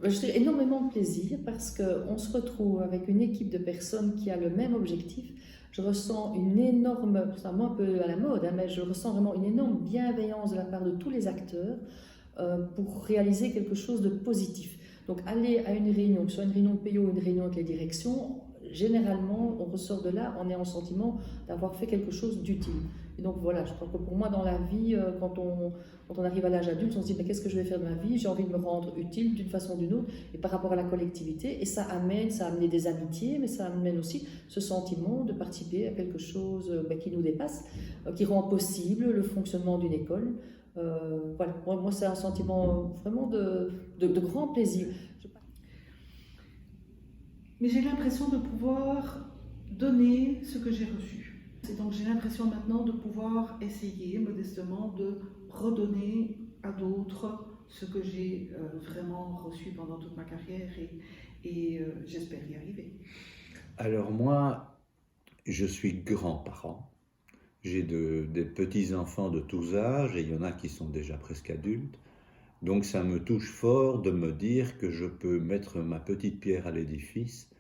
Je dirais énormément de plaisir parce qu'on se retrouve avec une équipe de personnes qui a le même objectif. Je ressens une énorme, c'est un mot un peu à la mode, hein, mais je ressens vraiment une énorme bienveillance de la part de tous les acteurs pour réaliser quelque chose de positif. Donc aller à une réunion, que ce soit une réunion de PO ou une réunion avec les directions, généralement on ressort de là en ayant le sentiment d'avoir fait quelque chose d'utile. Et donc voilà, je crois que pour moi dans la vie, quand on arrive à l'âge adulte, on se dit mais qu'est-ce que je vais faire de ma vie? J'ai envie de me rendre utile d'une façon ou d'une autre et par rapport à la collectivité. Et ça a amené des amitiés, mais ça amène aussi ce sentiment de participer à quelque chose qui nous dépasse, qui rend possible le fonctionnement d'une école. Voilà, moi c'est un sentiment vraiment de grand plaisir. Mais j'ai l'impression de pouvoir donner ce que j'ai reçu. Et donc j'ai l'impression maintenant de pouvoir essayer modestement de redonner à d'autres ce que j'ai vraiment reçu pendant toute ma carrière et j'espère y arriver. Alors moi, je suis grand-parent. J'ai des petits-enfants de tous âges et il y en a qui sont déjà presque adultes. Donc ça me touche fort de me dire que je peux mettre ma petite pierre à l'édifice,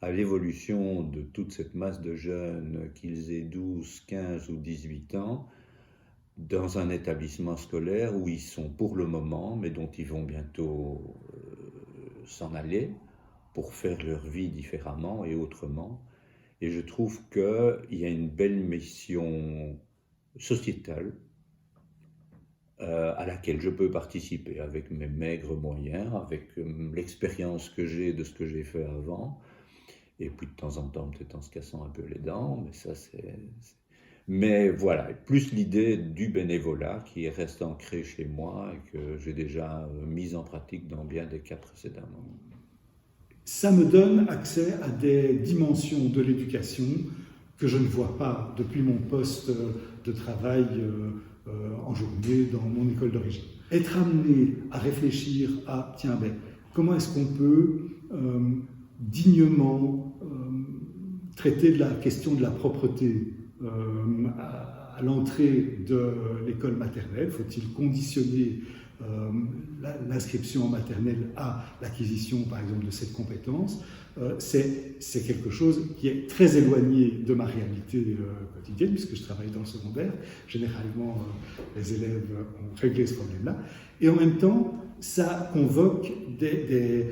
à l'évolution de toute cette masse de jeunes, qu'ils aient 12, 15 ou 18 ans, dans un établissement scolaire où ils sont pour le moment, mais dont ils vont bientôt s'en aller pour faire leur vie différemment et autrement. Et je trouve qu'il y a une belle mission sociétale à laquelle je peux participer avec mes maigres moyens, avec l'expérience que j'ai de ce que j'ai fait avant, et puis de temps en temps peut-être en se cassant un peu les dents, mais ça c'est... Mais voilà, plus l'idée du bénévolat qui reste ancrée chez moi et que j'ai déjà mise en pratique dans bien des cas précédemment. Ça me donne accès à des dimensions de l'éducation que je ne vois pas depuis mon poste de travail en journée dans mon école d'origine. Être amené à réfléchir à, tiens, comment est-ce qu'on peut dignement traiter de la question de la propreté à l'entrée de l'école maternelle? Faut-il conditionner l'inscription en maternelle à l'acquisition, par exemple, de cette compétence? C'est quelque chose qui est très éloigné de ma réalité quotidienne, puisque je travaille dans le secondaire. Généralement, les élèves ont réglé ce problème-là. Et en même temps, ça convoque des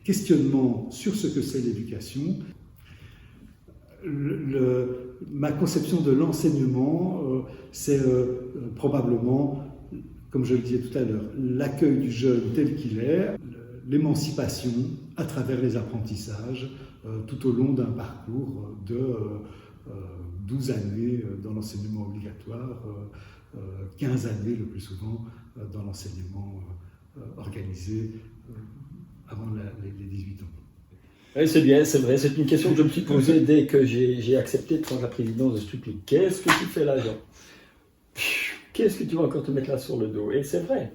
questionnements sur ce que c'est l'éducation. Ma conception de l'enseignement, c'est probablement, comme je le disais tout à l'heure, l'accueil du jeune tel qu'il est, l'émancipation à travers les apprentissages tout au long d'un parcours de 12 années dans l'enseignement obligatoire, 15 années le plus souvent dans l'enseignement organisé avant les 18 ans. Oui, c'est bien, c'est vrai. C'est une question que je me suis posée dès que j'ai accepté de prendre la présidence de Stupide. Qu'est-ce que tu fais là, Jean? Qu'est-ce que tu vas encore te mettre là sur le dos? Et c'est vrai.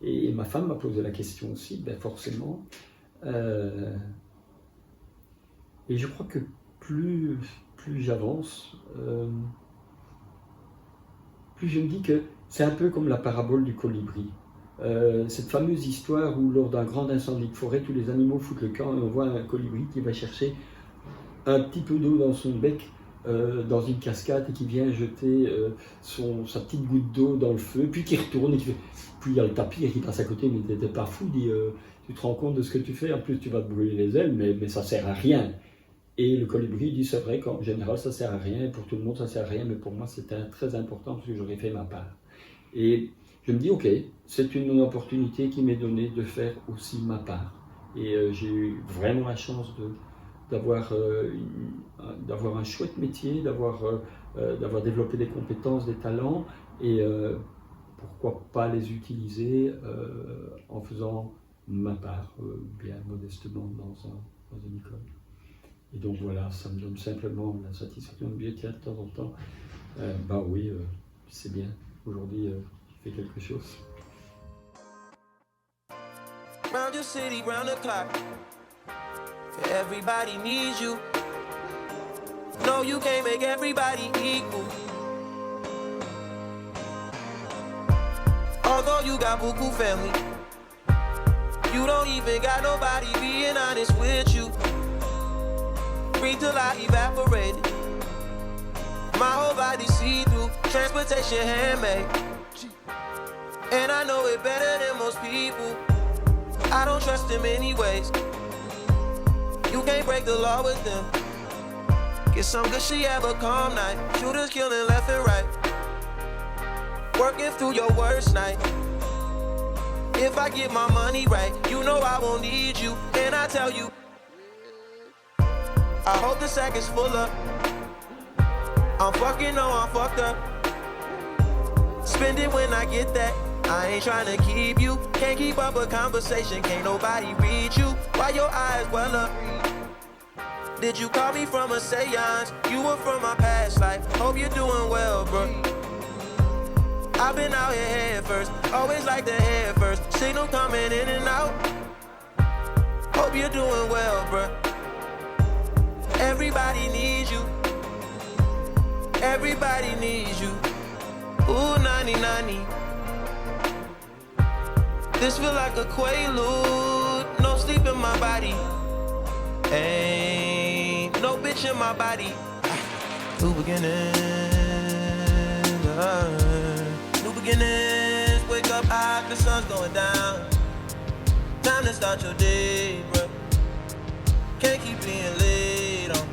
Et ma femme m'a posé la question aussi, forcément. Et je crois que plus j'avance, plus je me dis que c'est un peu comme la parabole du colibri. Cette fameuse histoire où lors d'un grand incendie de forêt, tous les animaux foutent le camp et on voit un colibri qui va chercher un petit peu d'eau dans son bec, dans une cascade et qui vient jeter sa petite goutte d'eau dans le feu, puis qui retourne et qui fait... Puis il y a le tapir qui passe à côté, mais t'es pas fou, dit tu te rends compte de ce que tu fais, en plus tu vas te brûler les ailes, mais ça sert à rien. Et le colibri dit c'est vrai qu'en général ça sert à rien, pour tout le monde ça sert à rien, mais pour moi c'était très important parce que j'aurais fait ma part. Et je me dis ok, c'est une opportunité qui m'est donnée de faire aussi ma part. Et j'ai eu vraiment la chance d'avoir un chouette métier, d'avoir développé des compétences, des talents, et pourquoi pas les utiliser en faisant ma part, bien modestement dans une école. Et donc voilà, ça me donne simplement la satisfaction de me dire, tiens, de temps en temps, oui, c'est bien, aujourd'hui, je fais quelque chose. Round your city, round the clock. Everybody needs you. No, you can't make everybody equal. Although you got beaucoup family, You don't even got nobody being honest with you. Breathe till I evaporated. My whole body see-through, transportation handmade. And I know it better than most people. I don't trust them anyways. You can't break the law with them. Get some good shit, have a calm night. Shooters killing left and right. Working through your worst night. If I get my money right, you know I won't need you. And I tell you, I hope the sack is full up. I'm fucking, no, I'm fucked up. Spend it when I get that. I ain't trying to keep you. Can't keep up a conversation. Can't nobody read you. Why your eyes well up? Did you call me from a seance? You were from my past life. Hope you're doing well, bro. I've been out here head first. Always like the head first. Signal coming in and out. Hope you're doing well, bro. Everybody needs you. Everybody needs you. Ooh, 90-90. This feel like a quaalude. No sleep in my body. Ain't no bitch in my body. New beginnings. New beginnings. Wake up high, the sun's going down. Time to start your day, bro. Can't keep being late on.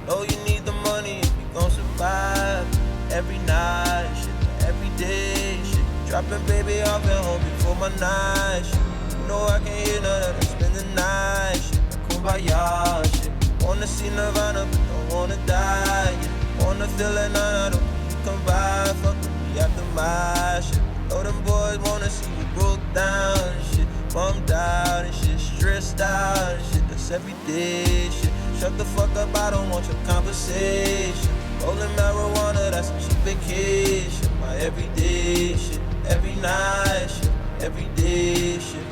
Oh, you need the money if you gon' survive. Every night, shit, every day, shit. Dropping baby off at home before my night, shit. You know I can't hear none of that, spend the night, shit. Kumbaya, shit. Wanna see Nirvana, but don't wanna die, yeah. Wanna feel it, nah, I don't think you come by. Fuck with me after my shit. Oh, them boys wanna see you broke down and shit. Bummed out and shit, stressed out and shit. That's everyday shit. Shut the fuck up, I don't want your conversation. Rolling marijuana, that's a cheap vacation. My everyday shit, every night shit, everyday shit.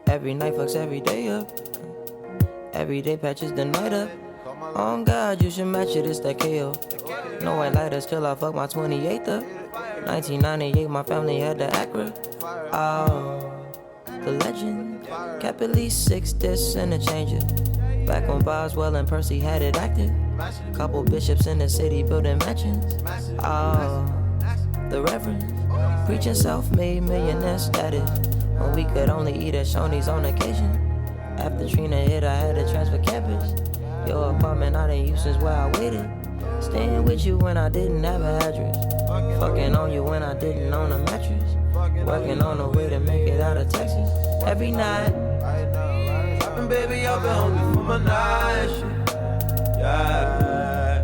Every night fucks every day up. Every day patches the night up. On God, you should match it, it's that KO. No white lighters till I fuck my 28th up. 1998, my family had the Acura. Oh, the legend. Kept at least 6 discs and a changer. Back when Boswell and Percy had it active. Couple bishops in the city building mansions. Oh, the Reverend. Preaching self-made millionaire status. When we could only eat at Shoney's on occasion. After Trina hit, I had to transfer campus. Your apartment I didn't use since where I waited. Staying with you when I didn't have an address. Fucking on you when I didn't own a mattress. Working on a way to make it out of Texas. Every night. Dropping baby up at home before my night shit. Yeah.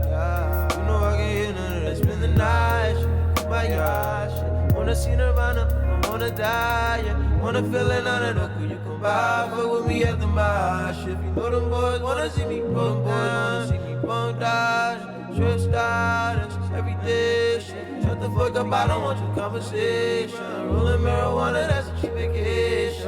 You know I can hear none of that. Spend the night shit. My gosh shit. Wanna see Nirvana, but don't wanna die, yeah. Wanna feel it on it, could you come by? Fuck with me after my shit. You know them boys wanna see me bump down, see me bump down, stressed out, that's just everyday shit. Shut the fuck up, I don't want your conversation. Rolling marijuana, that's a cheap vacation.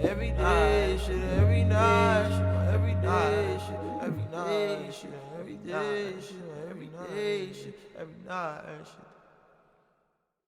Every day shit, every night shit, every day shit, every night shit, every day shit, every day shit, every night shit.